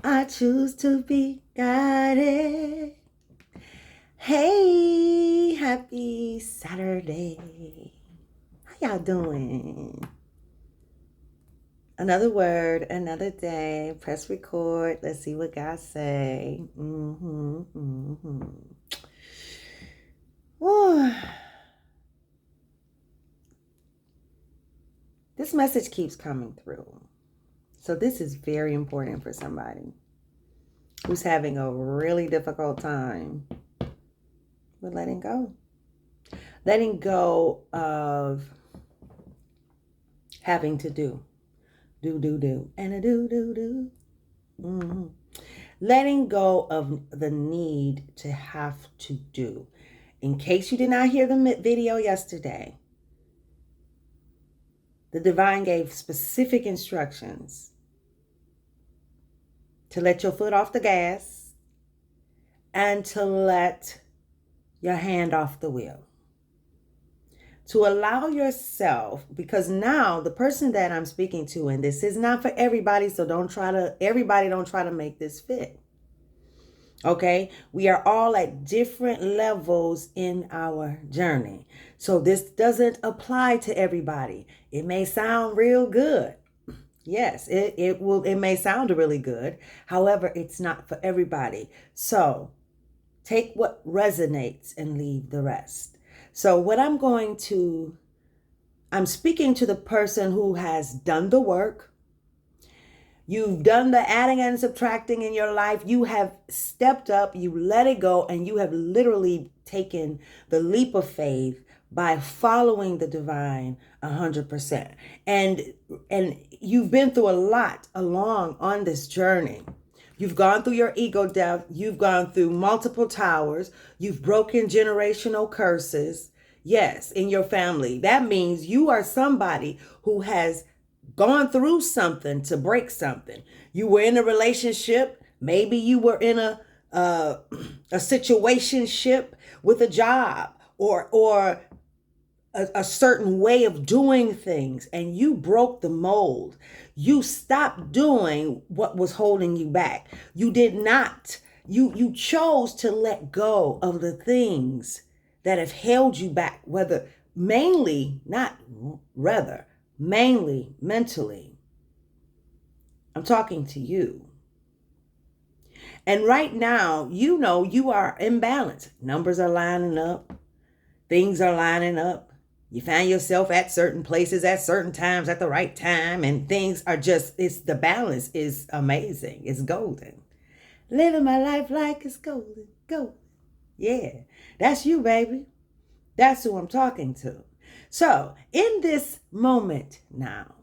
I choose to be guided. Hey, happy Saturday. How y'all doing? Another word, another day. Press record. Let's see what God say. Whew. This message keeps coming through. So this is very important for somebody who's having a really difficult time with letting go. Letting go of having to do, and a do. Letting go of the need to have to do. In case you did not hear the video yesterday, the divine gave specific instructions to let your foot off the gas and to let your hand off the wheel. To allow yourself, because now the person that I'm speaking to, and this is not for everybody, so don't try to make this fit. Okay, we are all at different levels in our journey. So this doesn't apply to everybody. It may sound real good. Yes, it may sound really good. However, it's not for everybody. So take what resonates and leave the rest. So what I'm speaking to the person who has done the work. You've done the adding and subtracting in your life. You have stepped up, you let it go, and you have literally taken the leap of faith by following the divine 100%. And you've been through a lot along on this journey. You've gone through your ego death. You've gone through multiple towers. You've broken generational curses. Yes, in your family. That means you are somebody who has gone through something to break something. You were in a relationship. Maybe you were in a situationship with a job or a certain way of doing things, and you broke the mold. You stopped doing what was holding you back. You did not. You chose to let go of the things that have held you back, mainly mentally. I'm talking to you. And right now, you know you are in balance. Numbers are lining up. Things are lining up. You find yourself at certain places at certain times at the right time, and things are the balance is amazing. It's golden. Living my life like it's golden. Golden. Yeah, that's you, baby. That's who I'm talking to. So, in this moment now,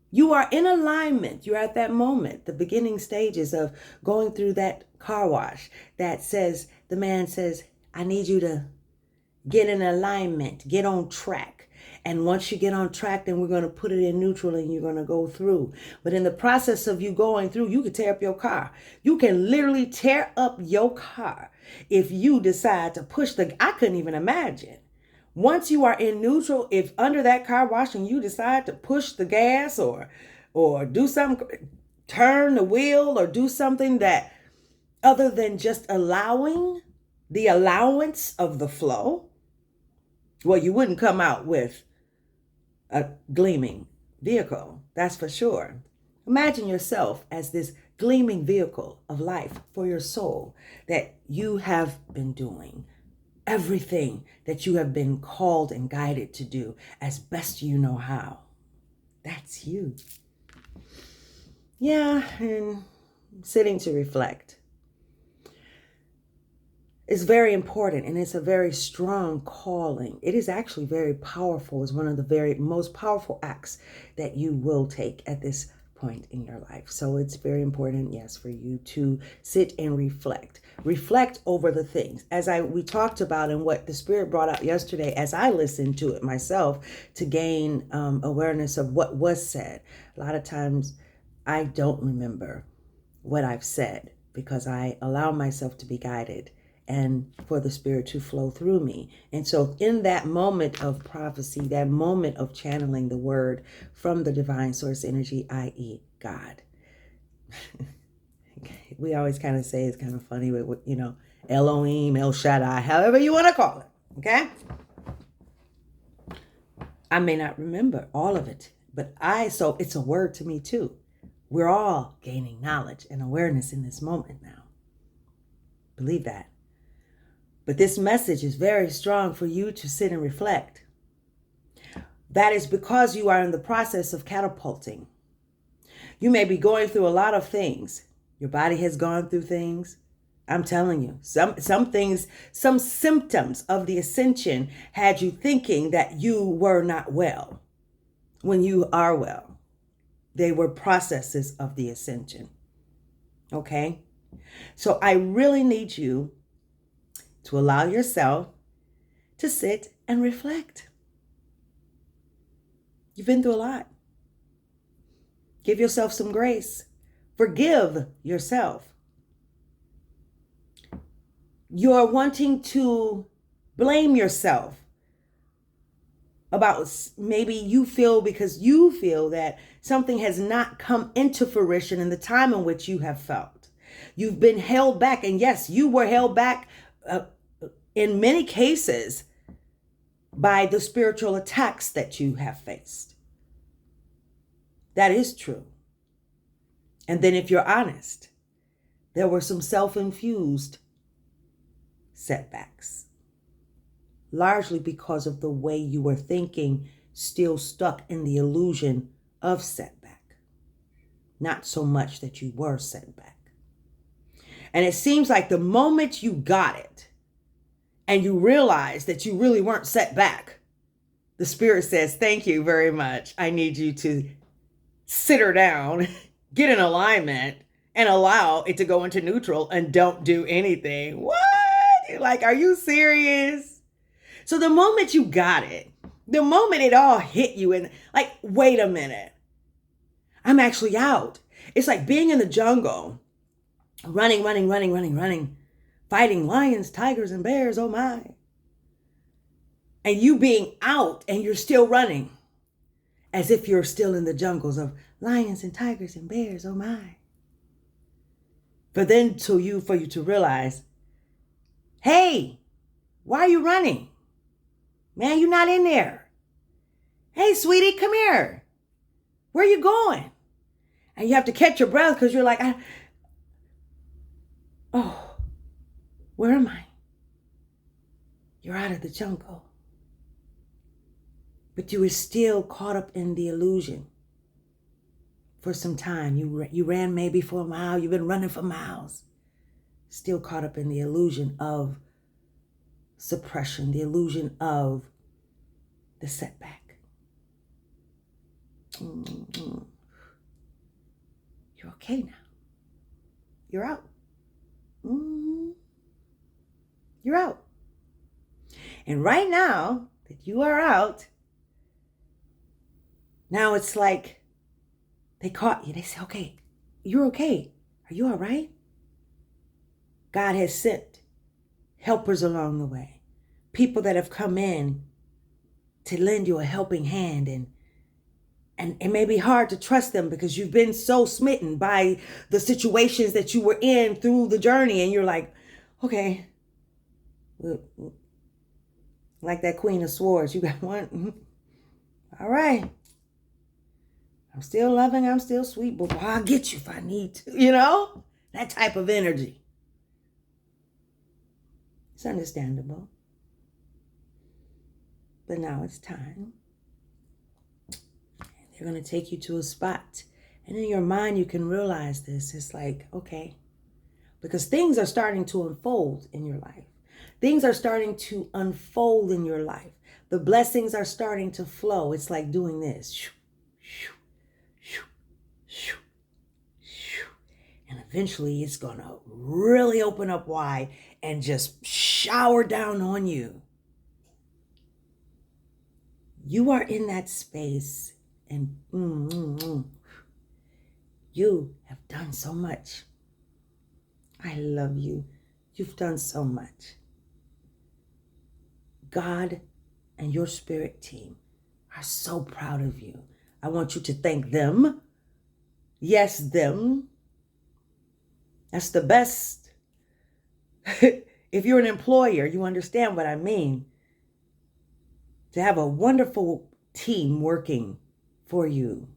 you are in alignment. You're at that moment, the beginning stages of going through that car wash the man says, I need you to get in alignment, get on track. And once you get on track, then we're going to put it in neutral and you're going to go through. But in the process of you going through, you can tear up your car. You can literally tear up your car if you decide to push I couldn't even imagine. Once you are in neutral, if under that car wash and you decide to push the gas or do something, turn the wheel or do something that other than just allowing the allowance of the flow, well, you wouldn't come out with a gleaming vehicle, that's for sure. Imagine yourself as this gleaming vehicle of life for your soul that you have been doing everything that you have been called and guided to do as best you know how. That's you. Yeah, and sitting to reflect is very important, and it's a very strong calling. It is actually very powerful. It's one of the very most powerful acts that you will take at this point in your life. So it's very important, yes, for you to sit and reflect. Reflect over the things we talked about, and what the Spirit brought out yesterday as I listened to it myself to gain awareness of what was said. A lot of times I don't remember what I've said because I allow myself to be guided and for the Spirit to flow through me. And so in that moment of prophecy, that moment of channeling the word from the divine source energy, i.e. God, we always kind of say it's kind of funny with, Elohim, El Shaddai, however you want to call it, okay? I may not remember all of it, but so it's a word to me too. We're all gaining knowledge and awareness in this moment now. Believe that. But this message is very strong for you to sit and reflect. That is because you are in the process of catapulting. You may be going through a lot of things. Your body has gone through things. I'm telling you, some things, some symptoms of the ascension had you thinking that you were not well when you are well. They were processes of the ascension. Okay? So I really need you to allow yourself to sit and reflect. You've been through a lot. Give yourself some grace. Forgive yourself. You're wanting to blame yourself about maybe because you feel that something has not come into fruition in the time in which you have felt. You've been held back. And yes, you were held back in many cases by the spiritual attacks that you have faced. That is true. And then if you're honest, there were some self-infused setbacks, largely because of the way you were thinking, still stuck in the illusion of setback. Not so much that you were set back. And it seems like the moment you got it and you realize that you really weren't set back, the Spirit says, thank you very much. I need you to sit her down, get in alignment, and allow it to go into neutral and don't do anything. What? Like, are you serious? So the moment you got it, the moment it all hit you and like, wait a minute, I'm actually out. It's like being in the jungle, running, fighting lions, tigers, and bears, oh my. And you being out and you're still running as if you're still in the jungles of lions and tigers and bears, oh my. But then for you to realize, hey, why are you running? Man, you're not in there. Hey, sweetie, come here. Where are you going? And you have to catch your breath because you're like, where am I? You're out of the jungle. But you were still caught up in the illusion for some time. You ran maybe for a mile. You've been running for miles. Still caught up in the illusion of suppression, the illusion of the setback. You're okay now. You're out. You're out. And right now that you are out, now it's like they caught you. They say, okay, you're okay. Are you all right? God has sent helpers along the way. People that have come in to lend you a helping hand. And it may be hard to trust them because you've been so smitten by the situations that you were in through the journey. And you're like, okay, like that Queen of Swords, you got one. All right. I'm still loving, I'm still sweet, but I'll get you if I need to, that type of energy. It's understandable. But now it's time. They're going to take you to a spot. And in your mind, you can realize this. It's like, okay, because things are starting to unfold in your life. Things are starting to unfold in your life. The blessings are starting to flow. It's like doing this. And eventually it's going to really open up wide and just shower down on you. You are in that space and you have done so much. I love you. You've done so much. God and your spirit team are so proud of you. I want you to thank them. Yes, them. That's the best. If you're an employer, you understand what I mean. To have a wonderful team working for you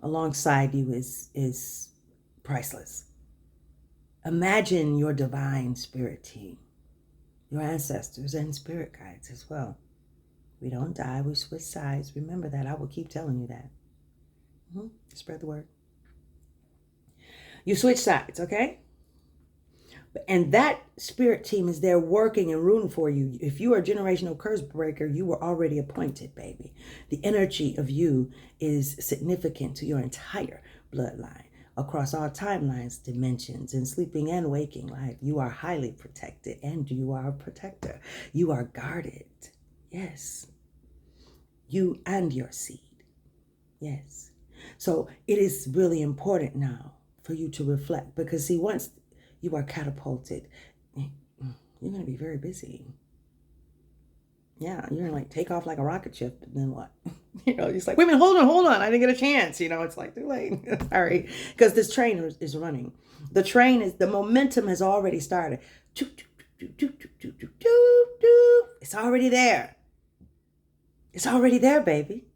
alongside you is priceless. Imagine your divine spirit team, your ancestors and spirit guides as well. We don't die, we switch sides. Remember that. I will keep telling you that. Spread the word. You switch sides, okay? And that spirit team is there working and rooting for you. If you are a generational curse breaker, you were already appointed, baby. The energy of you is significant to your entire bloodline across all timelines, dimensions, in sleeping and waking life. You are highly protected and you are a protector. You are guarded. Yes. You and your seed. Yes. So it is really important now for you to reflect, because see, once you are catapulted, you're going to be very busy. Yeah, you're going to like take off like a rocket ship, and then what? It's like, wait a minute, hold on. I didn't get a chance. It's like too late. All right. Because this train is running. The momentum has already started. It's already there. It's already there, baby.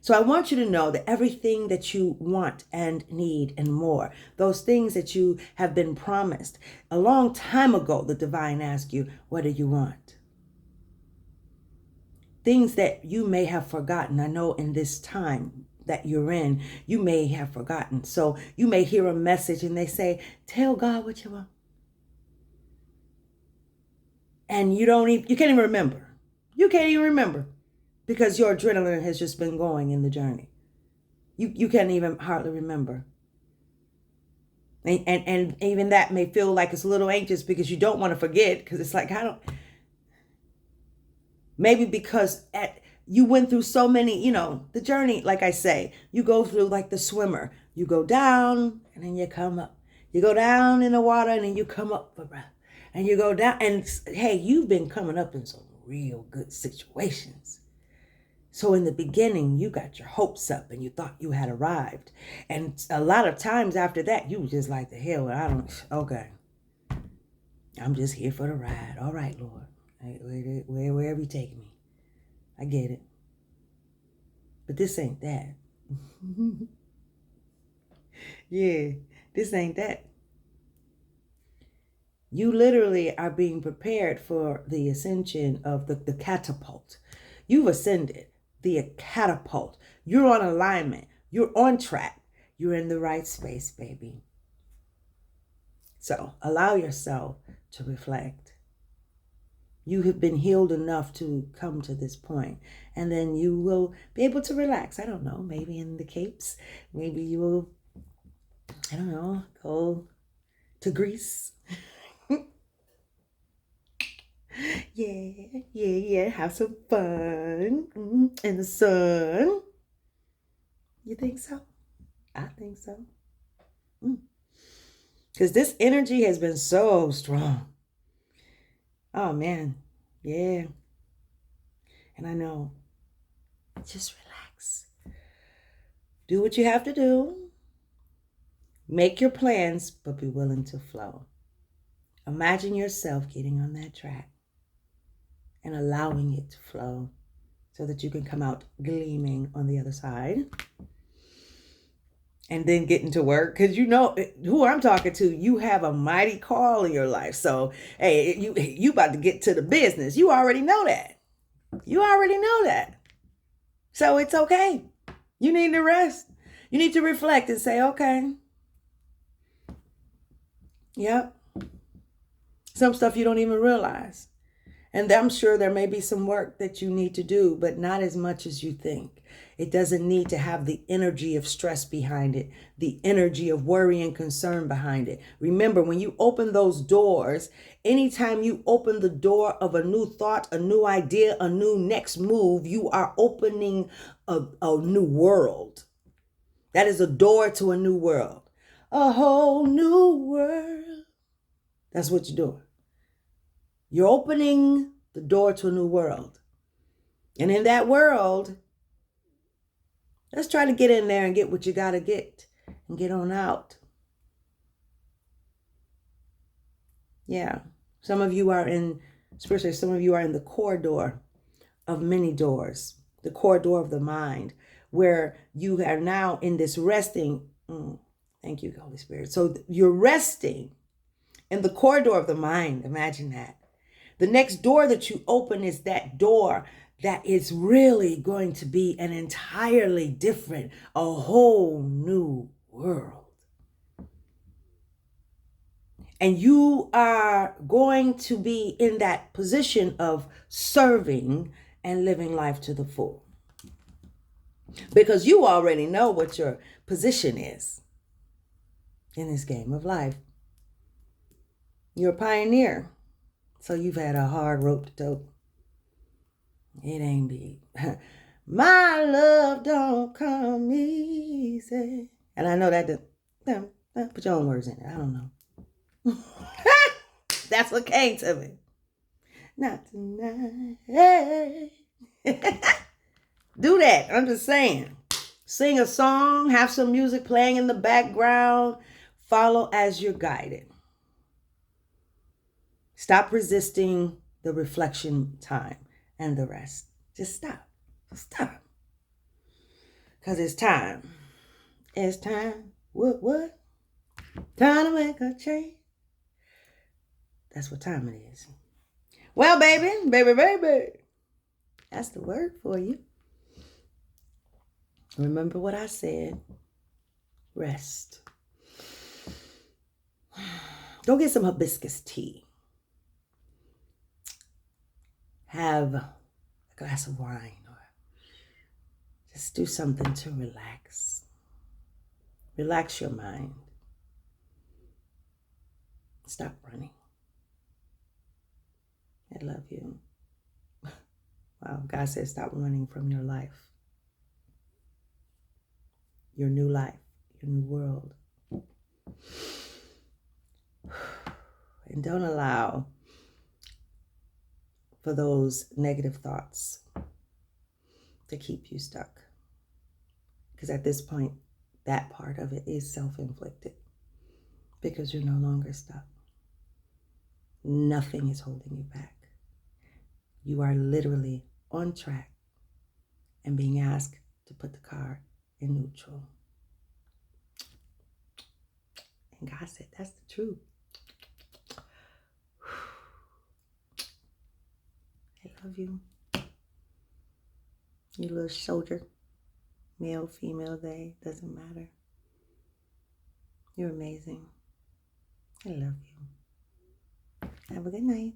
So I want you to know that everything that you want and need and more, those things that you have been promised, a long time ago, the divine asked you, what do you want? Things that you may have forgotten. I know in this time that you're in, you may have forgotten. So you may hear a message and they say, tell God what you want. And you can't even remember. You can't even remember. Because your adrenaline has just been going in the journey. You can't even hardly remember. And even that may feel like it's a little anxious because you don't want to forget, because it's like, maybe because you went through so many, the journey, like I say, you go through like the swimmer. You go down and then you come up. You go down in the water and then you come up for breath. And you go down and hey, you've been coming up in some real good situations. So in the beginning, you got your hopes up and you thought you had arrived. And a lot of times after that, you were just like, the hell, okay. I'm just here for the ride. All right, Lord. Wherever you taking me. I get it. But this ain't that. Yeah, this ain't that. You literally are being prepared for the ascension of the catapult. You've ascended. The catapult. You're on alignment. You're on track. You're in the right space, baby. So allow yourself to reflect. You have been healed enough to come to this point, and then you will be able to relax. I don't know, maybe in the Capes. Maybe you will, I don't know, go to Greece. Yeah, have some fun in the sun. You think so? I think so. Because this energy has been so strong. Oh, man. Yeah. And I know. Just relax. Do what you have to do. Make your plans, but be willing to flow. Imagine yourself getting on that track and allowing it to flow so that you can come out gleaming on the other side. And then getting to work, because who I'm talking to. You have a mighty call in your life. So, hey, you about to get to the business. You already know that. So it's okay. You need to rest. You need to reflect and say, okay. Yep. Some stuff you don't even realize. And I'm sure there may be some work that you need to do, but not as much as you think. It doesn't need to have the energy of stress behind it, the energy of worry and concern behind it. Remember, when you open those doors, anytime you open the door of a new thought, a new idea, a new next move, you are opening a new world. That is a door to a new world. A whole new world That's what you're doing. You're opening the door to a new world. And in that world, let's try to get in there and get what you got to get and get on out. Yeah. Some of you are in, especially some of you are in the corridor of many doors, the corridor of the mind, where you are now in this resting. Thank you, Holy Spirit. So you're resting in the corridor of the mind. Imagine that. The next door that you open is that door that is really going to be an entirely different, a whole new world. And you are going to be in that position of serving and living life to the full. Because you already know what your position is in this game of life. You're a pioneer. So you've had a hard rope to tote. It ain't big. My love don't come easy. And I know that put your own words in it. I don't know. That's what came to me. Not tonight. Hey. Do that. I'm just saying. Sing a song. Have some music playing in the background. Follow as you're guided. Stop resisting the reflection time and the rest. Just stop. Stop. Because it's time. It's time. What? Time to make a change. That's what time it is. Well, baby. That's the word for you. Remember what I said. Rest. Go get some hibiscus tea. Have a glass of wine or just do something to relax. Relax your mind. Stop running. I love you. Wow, God says stop running from your life. Your new life, your new world. And don't allow for those negative thoughts to keep you stuck. Because at this point, that part of it is self-inflicted. Because you're no longer stuck. Nothing is holding you back. You are literally on track and being asked to put the car in neutral. And God said, that's the truth. I love you. You little soldier. Male, female, they. Doesn't matter. You're amazing. I love you. Have a good night.